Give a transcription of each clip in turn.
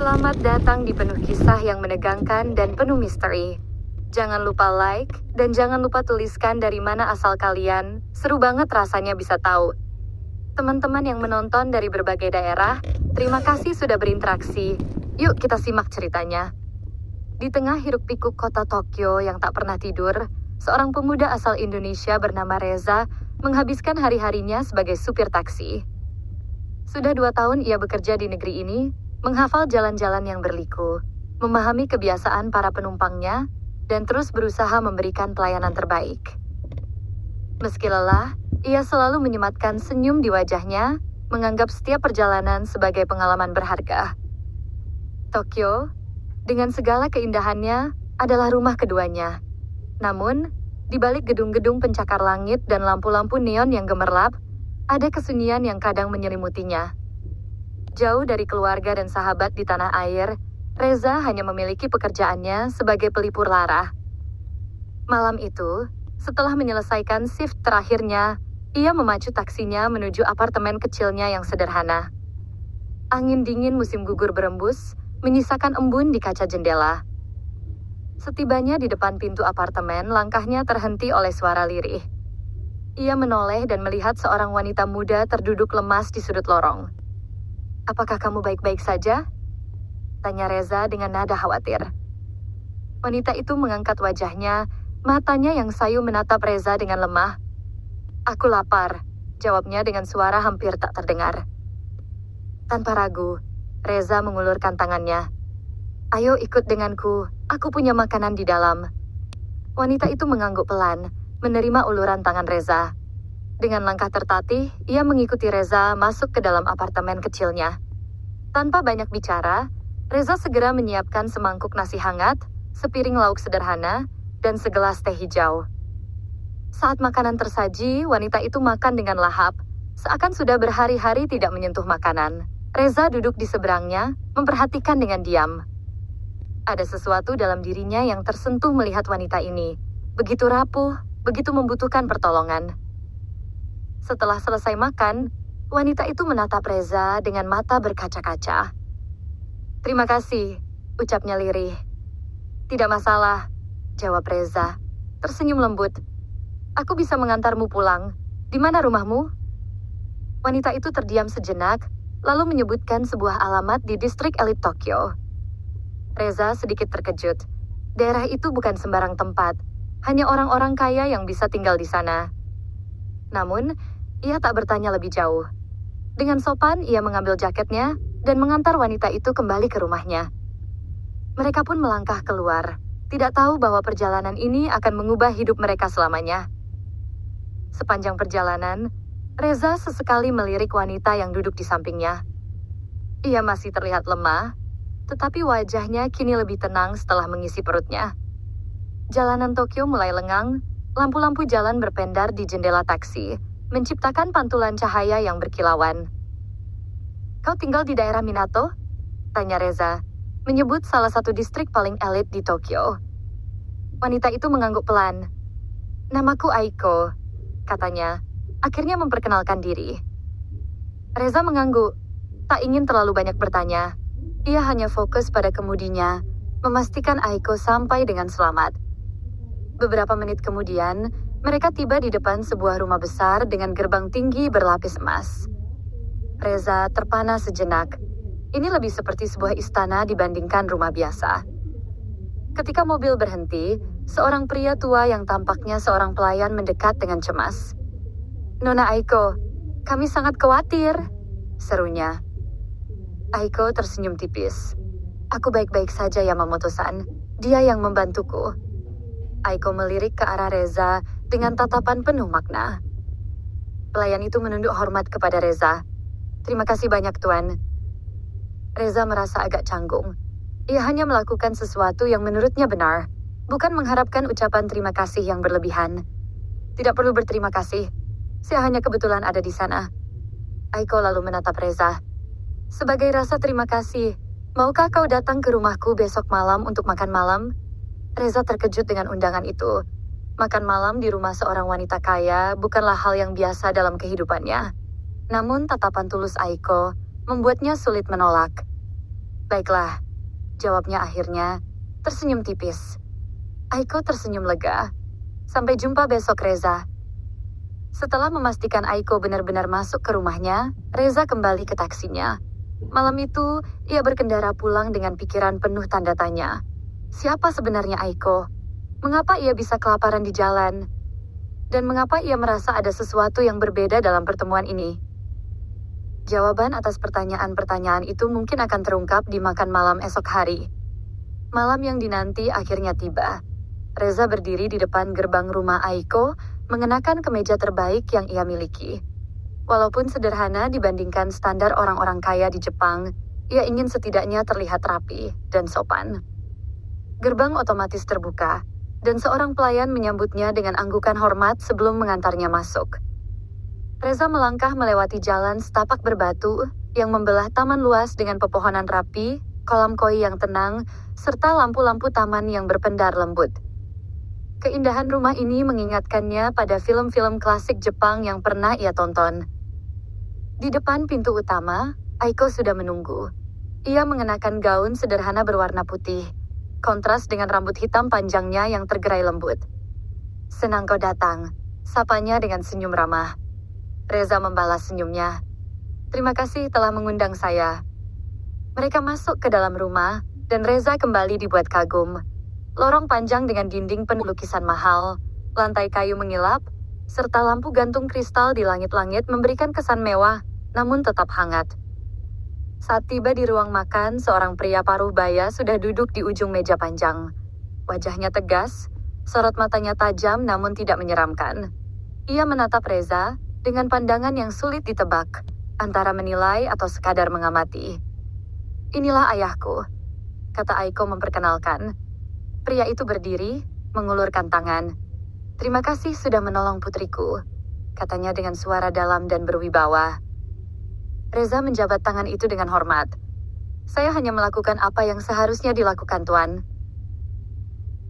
Selamat datang di penuh kisah yang menegangkan dan penuh misteri. Jangan lupa like dan jangan lupa tuliskan dari mana asal kalian. Seru banget rasanya bisa tahu. Teman-teman yang menonton dari berbagai daerah, terima kasih sudah berinteraksi. Yuk kita simak ceritanya. Di tengah hiruk-pikuk kota Tokyo yang tak pernah tidur, seorang pemuda asal Indonesia bernama Reza menghabiskan hari-harinya sebagai supir taksi. Sudah 2 tahun ia bekerja di negeri ini, menghafal jalan-jalan yang berliku, memahami kebiasaan para penumpangnya, dan terus berusaha memberikan pelayanan terbaik. Meski lelah, ia selalu menyematkan senyum di wajahnya, menganggap setiap perjalanan sebagai pengalaman berharga. Tokyo, dengan segala keindahannya, adalah rumah keduanya. Namun, di balik gedung-gedung pencakar langit dan lampu-lampu neon yang gemerlap, ada kesunyian yang kadang menyelimutinya. Jauh dari keluarga dan sahabat di tanah air, Reza hanya memiliki pekerjaannya sebagai pelipur lara. Malam itu, setelah menyelesaikan shift terakhirnya, ia memacu taksinya menuju apartemen kecilnya yang sederhana. Angin dingin musim gugur berembus, menyisakan embun di kaca jendela. Setibanya di depan pintu apartemen, langkahnya terhenti oleh suara lirih. Ia menoleh dan melihat seorang wanita muda terduduk lemas di sudut lorong. "Apakah kamu baik-baik saja?" tanya Reza dengan nada khawatir. Wanita itu mengangkat wajahnya, matanya yang sayu menatap Reza dengan lemah. "Aku lapar," jawabnya dengan suara hampir tak terdengar. Tanpa ragu, Reza mengulurkan tangannya. "Ayo ikut denganku, aku punya makanan di dalam." Wanita itu mengangguk pelan, menerima uluran tangan Reza. Dengan langkah tertatih, ia mengikuti Reza masuk ke dalam apartemen kecilnya. Tanpa banyak bicara, Reza segera menyiapkan semangkuk nasi hangat, sepiring lauk sederhana, dan segelas teh hijau. Saat makanan tersaji, wanita itu makan dengan lahap, seakan sudah berhari-hari tidak menyentuh makanan. Reza duduk di seberangnya, memperhatikan dengan diam. Ada sesuatu dalam dirinya yang tersentuh melihat wanita ini. Begitu rapuh, begitu membutuhkan pertolongan. Setelah selesai makan, wanita itu menatap Reza dengan mata berkaca-kaca. "Terima kasih," ucapnya lirih. "Tidak masalah," jawab Reza, tersenyum lembut. "Aku bisa mengantarmu pulang. Di mana rumahmu?" Wanita itu terdiam sejenak, lalu menyebutkan sebuah alamat di distrik elit Tokyo. Reza sedikit terkejut. Daerah itu bukan sembarang tempat, hanya orang-orang kaya yang bisa tinggal di sana. Namun, ia tak bertanya lebih jauh. Dengan sopan, ia mengambil jaketnya dan mengantar wanita itu kembali ke rumahnya. Mereka pun melangkah keluar, tidak tahu bahwa perjalanan ini akan mengubah hidup mereka selamanya. Sepanjang perjalanan, Reza sesekali melirik wanita yang duduk di sampingnya. Ia masih terlihat lemah, tetapi wajahnya kini lebih tenang setelah mengisi perutnya. Jalanan Tokyo mulai lengang, lampu-lampu jalan berpendar di jendela taksi, menciptakan pantulan cahaya yang berkilauan. "Kau tinggal di daerah Minato?" tanya Reza, menyebut salah satu distrik paling elit di Tokyo. Wanita itu mengangguk pelan. "Namaku Aiko," katanya, akhirnya memperkenalkan diri. Reza mengangguk, tak ingin terlalu banyak bertanya. Ia hanya fokus pada kemudinya, memastikan Aiko sampai dengan selamat. Beberapa menit kemudian, mereka tiba di depan sebuah rumah besar dengan gerbang tinggi berlapis emas. Reza terpana sejenak. Ini lebih seperti sebuah istana dibandingkan rumah biasa. Ketika mobil berhenti, seorang pria tua yang tampaknya seorang pelayan mendekat dengan cemas. "Nona Aiko, kami sangat khawatir," serunya. Aiko tersenyum tipis. "Aku baik-baik saja, Yamamoto-san. Dia yang membantuku." Aiko melirik ke arah Reza dengan tatapan penuh makna. Pelayan itu menunduk hormat kepada Reza. "Terima kasih banyak, Tuan." Reza merasa agak canggung. Ia hanya melakukan sesuatu yang menurutnya benar, bukan mengharapkan ucapan terima kasih yang berlebihan. "Tidak perlu berterima kasih. Saya hanya kebetulan ada di sana." Aiko lalu menatap Reza. "Sebagai rasa terima kasih, maukah kau datang ke rumahku besok malam untuk makan malam?" Reza terkejut dengan undangan itu. Makan malam di rumah seorang wanita kaya bukanlah hal yang biasa dalam kehidupannya. Namun tatapan tulus Aiko membuatnya sulit menolak. Baiklah, jawabnya akhirnya, tersenyum tipis. Aiko tersenyum lega. Sampai jumpa besok, Reza. Setelah memastikan Aiko benar-benar masuk ke rumahnya, Reza kembali ke taksinya. Malam itu, ia berkendara pulang dengan pikiran penuh tanda tanya. Siapa sebenarnya Aiko? Mengapa ia bisa kelaparan di jalan? Dan mengapa ia merasa ada sesuatu yang berbeda dalam pertemuan ini? Jawaban atas pertanyaan-pertanyaan itu mungkin akan terungkap di makan malam esok hari. Malam yang dinanti akhirnya tiba. Reza berdiri di depan gerbang rumah Aiko, mengenakan kemeja terbaik yang ia miliki. Walaupun sederhana dibandingkan standar orang-orang kaya di Jepang, ia ingin setidaknya terlihat rapi dan sopan. Gerbang otomatis terbuka, dan seorang pelayan menyambutnya dengan anggukan hormat sebelum mengantarnya masuk. Reza melangkah melewati jalan setapak berbatu yang membelah taman luas dengan pepohonan rapi, kolam koi yang tenang, serta lampu-lampu taman yang berpendar lembut. Keindahan rumah ini mengingatkannya pada film-film klasik Jepang yang pernah ia tonton. Di depan pintu utama, Aiko sudah menunggu. Ia mengenakan gaun sederhana berwarna putih, kontras dengan rambut hitam panjangnya yang tergerai lembut. "Senang kau datang," sapanya dengan senyum ramah. Reza membalas senyumnya. "Terima kasih telah mengundang saya." Mereka masuk ke dalam rumah, dan Reza kembali dibuat kagum. Lorong panjang dengan dinding penuh lukisan mahal, lantai kayu mengilap, serta lampu gantung kristal di langit-langit memberikan kesan mewah, namun tetap hangat. Saat tiba di ruang makan, seorang pria paruh baya sudah duduk di ujung meja panjang. Wajahnya tegas, sorot matanya tajam namun tidak menyeramkan. Ia menatap Reza dengan pandangan yang sulit ditebak, antara menilai atau sekadar mengamati. "Inilah ayahku," kata Aiko memperkenalkan. Pria itu berdiri, mengulurkan tangan. "Terima kasih sudah menolong putriku," katanya dengan suara dalam dan berwibawa. Reza menjabat tangan itu dengan hormat. "Saya hanya melakukan apa yang seharusnya dilakukan, Tuan."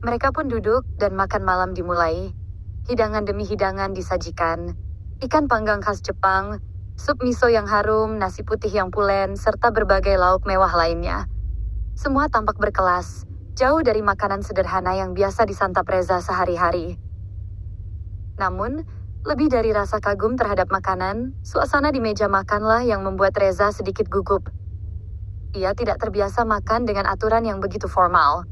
Mereka pun duduk dan makan malam dimulai. Hidangan demi hidangan disajikan. Ikan panggang khas Jepang, sup miso yang harum, nasi putih yang pulen, serta berbagai lauk mewah lainnya. Semua tampak berkelas, jauh dari makanan sederhana yang biasa disantap Reza sehari-hari. Namun, lebih dari rasa kagum terhadap makanan, suasana di meja makanlah yang membuat Reza sedikit gugup. Ia tidak terbiasa makan dengan aturan yang begitu formal.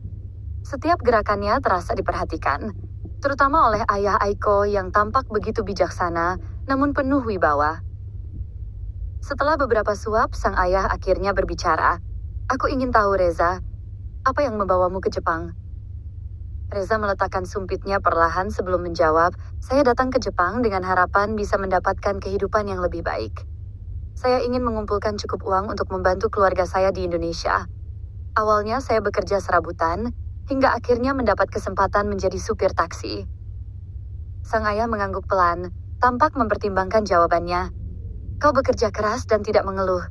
Setiap gerakannya terasa diperhatikan, terutama oleh ayah Aiko yang tampak begitu bijaksana, namun penuh wibawa. Setelah beberapa suap, sang ayah akhirnya berbicara. "Aku ingin tahu, Reza, apa yang membawamu ke Jepang?" Reza meletakkan sumpitnya perlahan sebelum menjawab, "Saya datang ke Jepang dengan harapan bisa mendapatkan kehidupan yang lebih baik. Saya ingin mengumpulkan cukup uang untuk membantu keluarga saya di Indonesia. Awalnya saya bekerja serabutan, hingga akhirnya mendapat kesempatan menjadi supir taksi." Sang ayah mengangguk pelan, tampak mempertimbangkan jawabannya. "Kau bekerja keras dan tidak mengeluh.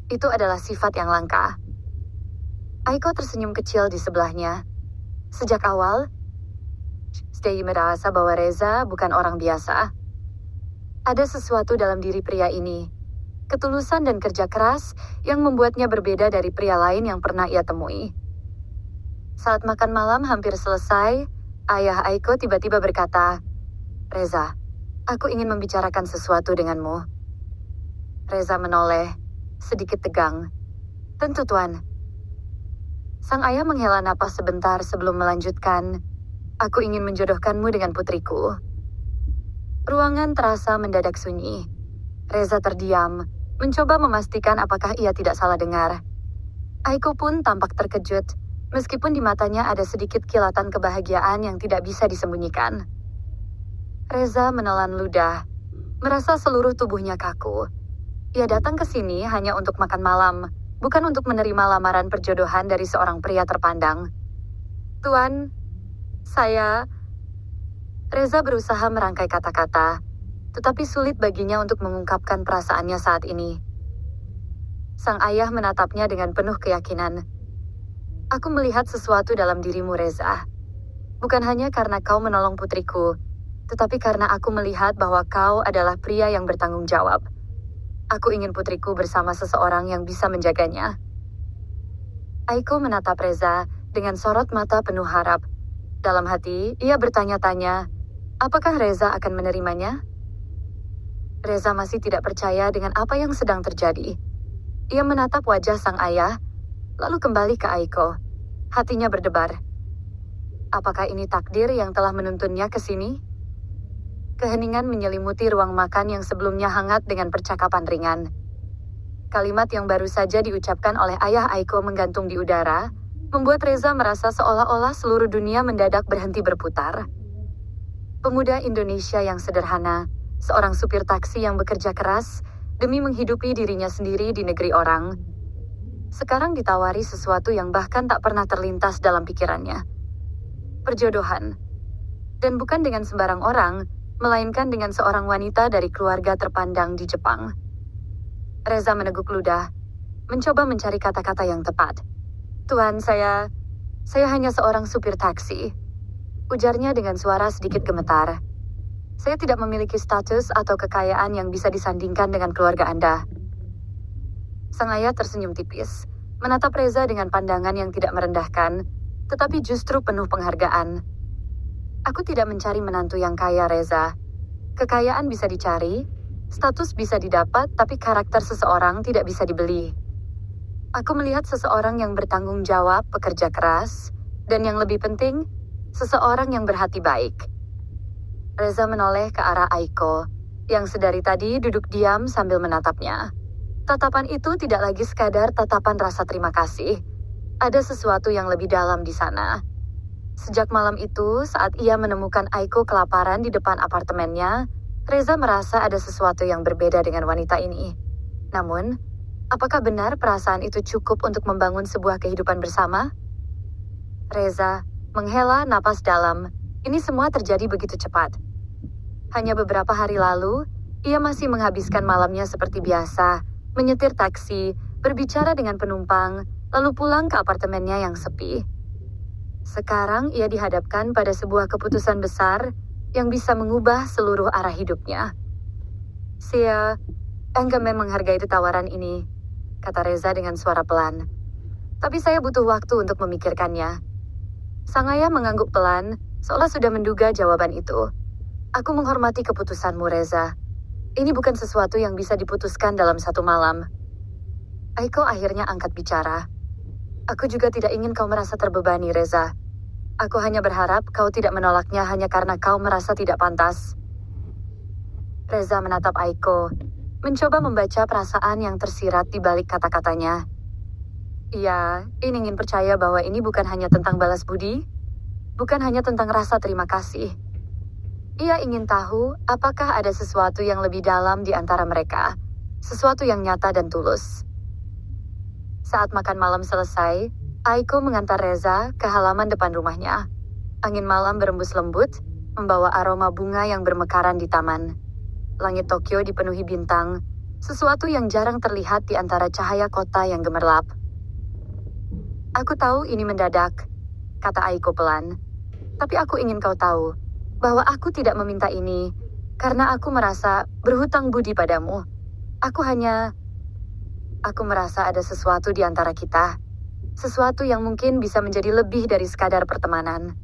Itu adalah sifat yang langka." Aiko tersenyum kecil di sebelahnya. Sejak awal, Stei merasa bahwa Reza bukan orang biasa. Ada sesuatu dalam diri pria ini, ketulusan dan kerja keras yang membuatnya berbeda dari pria lain yang pernah ia temui. Saat makan malam hampir selesai, ayah Aiko tiba-tiba berkata, "Reza, aku ingin membicarakan sesuatu denganmu." Reza menoleh, sedikit tegang. "Tentu, Tuan." Sang ayah menghela napas sebentar sebelum melanjutkan, "Aku ingin menjodohkanmu dengan putriku." Ruangan terasa mendadak sunyi. Reza terdiam, mencoba memastikan apakah ia tidak salah dengar. Aiko pun tampak terkejut, meskipun di matanya ada sedikit kilatan kebahagiaan yang tidak bisa disembunyikan. Reza menelan ludah, merasa seluruh tubuhnya kaku. Ia datang ke sini hanya untuk makan malam, bukan untuk menerima lamaran perjodohan dari seorang pria terpandang. "Tuan, saya..." Reza berusaha merangkai kata-kata, tetapi sulit baginya untuk mengungkapkan perasaannya saat ini. Sang ayah menatapnya dengan penuh keyakinan. "Aku melihat sesuatu dalam dirimu, Reza. Bukan hanya karena kau menolong putriku, tetapi karena aku melihat bahwa kau adalah pria yang bertanggung jawab. Aku ingin putriku bersama seseorang yang bisa menjaganya." Aiko menatap Reza dengan sorot mata penuh harap. Dalam hati, ia bertanya-tanya, apakah Reza akan menerimanya? Reza masih tidak percaya dengan apa yang sedang terjadi. Ia menatap wajah sang ayah, lalu kembali ke Aiko. Hatinya berdebar. Apakah ini takdir yang telah menuntunnya ke sini? Keheningan menyelimuti ruang makan yang sebelumnya hangat dengan percakapan ringan. Kalimat yang baru saja diucapkan oleh ayah Aiko menggantung di udara, membuat Reza merasa seolah-olah seluruh dunia mendadak berhenti berputar. Pemuda Indonesia yang sederhana, seorang supir taksi yang bekerja keras demi menghidupi dirinya sendiri di negeri orang, sekarang ditawari sesuatu yang bahkan tak pernah terlintas dalam pikirannya. Perjodohan. Dan bukan dengan sembarang orang, melainkan dengan seorang wanita dari keluarga terpandang di Jepang. Reza meneguk ludah, mencoba mencari kata-kata yang tepat. Tuan, saya hanya seorang supir taksi. Ujarnya dengan suara sedikit gemetar. Saya tidak memiliki status atau kekayaan yang bisa disandingkan dengan keluarga Anda. Sang ayah tersenyum tipis, menatap Reza dengan pandangan yang tidak merendahkan, tetapi justru penuh penghargaan. Aku tidak mencari menantu yang kaya, Reza. Kekayaan bisa dicari, status bisa didapat, tapi karakter seseorang tidak bisa dibeli. Aku melihat seseorang yang bertanggung jawab, pekerja keras, dan yang lebih penting, seseorang yang berhati baik. Reza menoleh ke arah Aiko, yang sedari tadi duduk diam sambil menatapnya. Tatapan itu tidak lagi sekadar tatapan rasa terima kasih. Ada sesuatu yang lebih dalam di sana. Sejak malam itu, saat ia menemukan Aiko kelaparan di depan apartemennya, Reza merasa ada sesuatu yang berbeda dengan wanita ini. Namun, apakah benar perasaan itu cukup untuk membangun sebuah kehidupan bersama? Reza menghela napas dalam. Ini semua terjadi begitu cepat. Hanya beberapa hari lalu, ia masih menghabiskan malamnya seperti biasa, menyetir taksi, berbicara dengan penumpang, lalu pulang ke apartemennya yang sepi. Sekarang ia dihadapkan pada sebuah keputusan besar yang bisa mengubah seluruh arah hidupnya. Saya enggak menghargai tawaran ini, kata Reza dengan suara pelan. Tapi saya butuh waktu untuk memikirkannya. Sang ayah mengangguk pelan, seolah sudah menduga jawaban itu. Aku menghormati keputusanmu, Reza. Ini bukan sesuatu yang bisa diputuskan dalam satu malam. Aiko akhirnya angkat bicara. Aku juga tidak ingin kau merasa terbebani, Reza. Aku hanya berharap kau tidak menolaknya hanya karena kau merasa tidak pantas. Reza menatap Aiko, mencoba membaca perasaan yang tersirat di balik kata-katanya. Ia ingin percaya bahwa ini bukan hanya tentang balas budi, bukan hanya tentang rasa terima kasih. Ia ingin tahu apakah ada sesuatu yang lebih dalam di antara mereka, sesuatu yang nyata dan tulus. Saat makan malam selesai, Aiko mengantar Reza ke halaman depan rumahnya. Angin malam berembus lembut, membawa aroma bunga yang bermekaran di taman. Langit Tokyo dipenuhi bintang, sesuatu yang jarang terlihat di antara cahaya kota yang gemerlap. Aku tahu ini mendadak, kata Aiko pelan. Tapi aku ingin kau tahu bahwa aku tidak meminta ini karena aku merasa berhutang budi padamu. Aku merasa ada sesuatu di antara kita. Sesuatu yang mungkin bisa menjadi lebih dari sekadar pertemanan.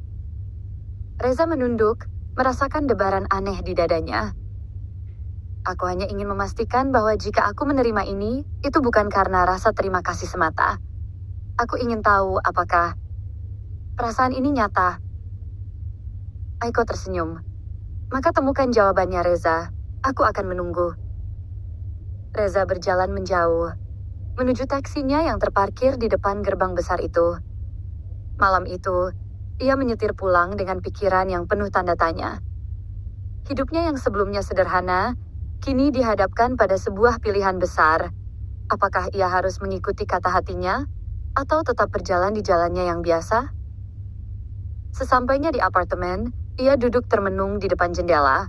Reza menunduk, merasakan debaran aneh di dadanya. Aku hanya ingin memastikan bahwa jika aku menerima ini, itu bukan karena rasa terima kasih semata. Aku ingin tahu apakah perasaan ini nyata. Aiko tersenyum. Maka temukan jawabannya, Reza. Aku akan menunggu. Reza berjalan menjauh, menuju taksinya yang terparkir di depan gerbang besar itu. Malam itu, ia menyetir pulang dengan pikiran yang penuh tanda tanya. Hidupnya yang sebelumnya sederhana, kini dihadapkan pada sebuah pilihan besar. Apakah ia harus mengikuti kata hatinya, atau tetap berjalan di jalannya yang biasa? Sesampainya di apartemen, ia duduk termenung di depan jendela.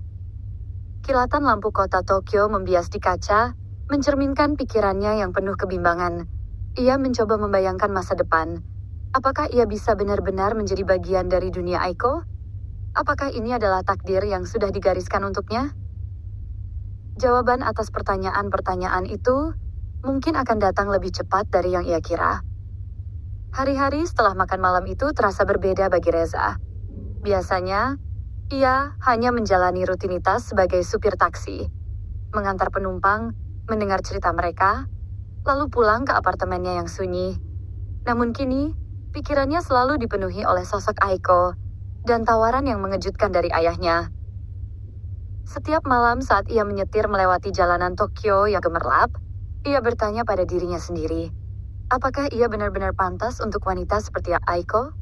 Kilatan lampu kota Tokyo membias di kaca, mencerminkan pikirannya yang penuh kebimbangan. Ia mencoba membayangkan masa depan. Apakah ia bisa benar-benar menjadi bagian dari dunia Aiko? Apakah ini adalah takdir yang sudah digariskan untuknya? Jawaban atas pertanyaan-pertanyaan itu mungkin akan datang lebih cepat dari yang ia kira. Hari-hari setelah makan malam itu terasa berbeda bagi Reza. Biasanya, ia hanya menjalani rutinitas sebagai supir taksi, mengantar penumpang, mendengar cerita mereka, lalu pulang ke apartemennya yang sunyi. Namun kini, pikirannya selalu dipenuhi oleh sosok Aiko dan tawaran yang mengejutkan dari ayahnya. Setiap malam saat ia menyetir melewati jalanan Tokyo yang gemerlap, ia bertanya pada dirinya sendiri, apakah ia benar-benar pantas untuk wanita seperti Aiko?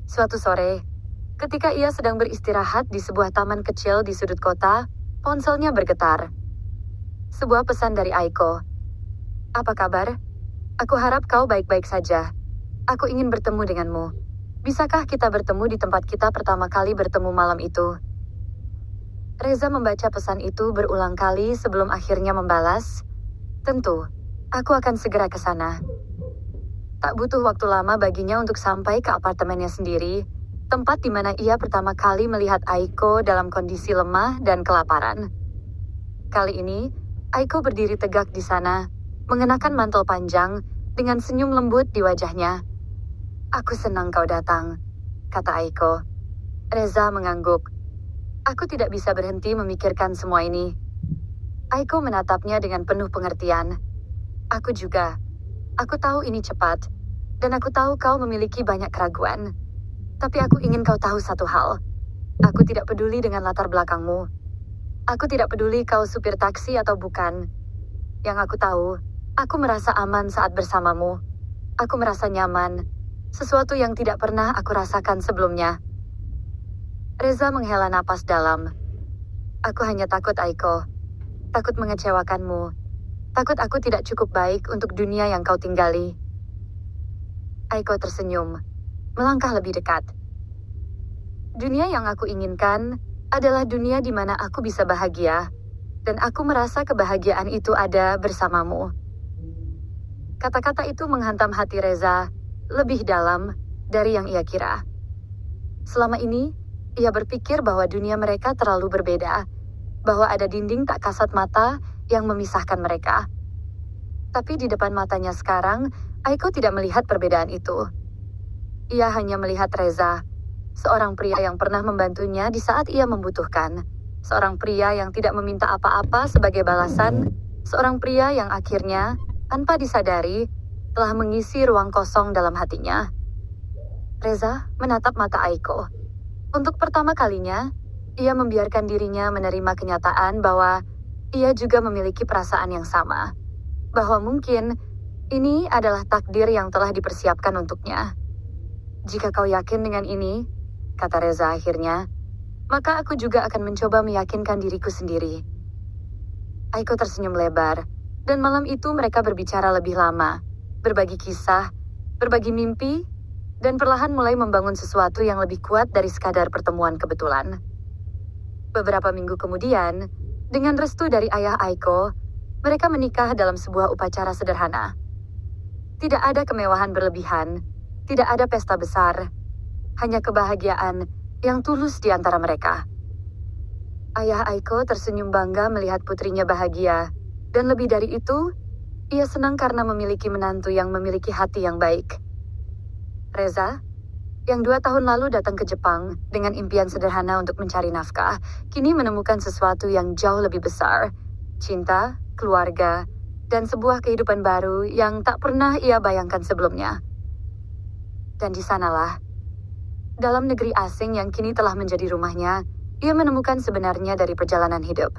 Suatu sore, ketika ia sedang beristirahat di sebuah taman kecil di sudut kota, ponselnya bergetar. Sebuah pesan dari Aiko. Apa kabar? Aku harap kau baik-baik saja. Aku ingin bertemu denganmu. Bisakah kita bertemu di tempat kita pertama kali bertemu malam itu? Reza membaca pesan itu berulang kali sebelum akhirnya membalas, tentu, aku akan segera ke sana. Tak butuh waktu lama baginya untuk sampai ke apartemennya sendiri, tempat di mana ia pertama kali melihat Aiko dalam kondisi lemah dan kelaparan. Kali ini, Aiko berdiri tegak di sana, mengenakan mantel panjang dengan senyum lembut di wajahnya. Aku senang kau datang, kata Aiko. Reza mengangguk. Aku tidak bisa berhenti memikirkan semua ini. Aiko menatapnya dengan penuh pengertian. Aku juga. Aku tahu ini cepat, dan aku tahu kau memiliki banyak keraguan. Tapi aku ingin kau tahu satu hal. Aku tidak peduli dengan latar belakangmu. Aku tidak peduli kau supir taksi atau bukan. Yang aku tahu, aku merasa aman saat bersamamu. Aku merasa nyaman, sesuatu yang tidak pernah aku rasakan sebelumnya. Reza menghela napas dalam. Aku hanya takut, Aiko. Takut mengecewakanmu. Takut aku tidak cukup baik untuk dunia yang kau tinggali. Aiko tersenyum, melangkah lebih dekat. Dunia yang aku inginkan adalah dunia di mana aku bisa bahagia, dan aku merasa kebahagiaan itu ada bersamamu. Kata-kata itu menghantam hati Reza lebih dalam dari yang ia kira. Selama ini, ia berpikir bahwa dunia mereka terlalu berbeda, bahwa ada dinding tak kasat mata yang memisahkan mereka. Tapi di depan matanya sekarang, Aiko tidak melihat perbedaan itu. Ia hanya melihat Reza, seorang pria yang pernah membantunya di saat ia membutuhkan, seorang pria yang tidak meminta apa-apa sebagai balasan, seorang pria yang akhirnya, tanpa disadari, telah mengisi ruang kosong dalam hatinya. Reza menatap mata Aiko. Untuk pertama kalinya, ia membiarkan dirinya menerima kenyataan bahwa ia juga memiliki perasaan yang sama. Bahwa mungkin ini adalah takdir yang telah dipersiapkan untuknya. Jika kau yakin dengan ini, kata Reza akhirnya, maka aku juga akan mencoba meyakinkan diriku sendiri. Aiko tersenyum lebar, dan malam itu mereka berbicara lebih lama, berbagi kisah, berbagi mimpi, dan perlahan mulai membangun sesuatu yang lebih kuat dari sekadar pertemuan kebetulan. Beberapa minggu kemudian, dengan restu dari ayah Aiko, mereka menikah dalam sebuah upacara sederhana. Tidak ada kemewahan berlebihan, tidak ada pesta besar, hanya kebahagiaan yang tulus di antara mereka. Ayah Aiko tersenyum bangga melihat putrinya bahagia, dan lebih dari itu, ia senang karena memiliki menantu yang memiliki hati yang baik. Reza, yang 2 tahun lalu datang ke Jepang dengan impian sederhana untuk mencari nafkah, kini menemukan sesuatu yang jauh lebih besar, cinta, keluarga, dan sebuah kehidupan baru yang tak pernah ia bayangkan sebelumnya. Dan di sanalah, dalam negeri asing yang kini telah menjadi rumahnya, ia menemukan sebenarnya dari perjalanan hidup.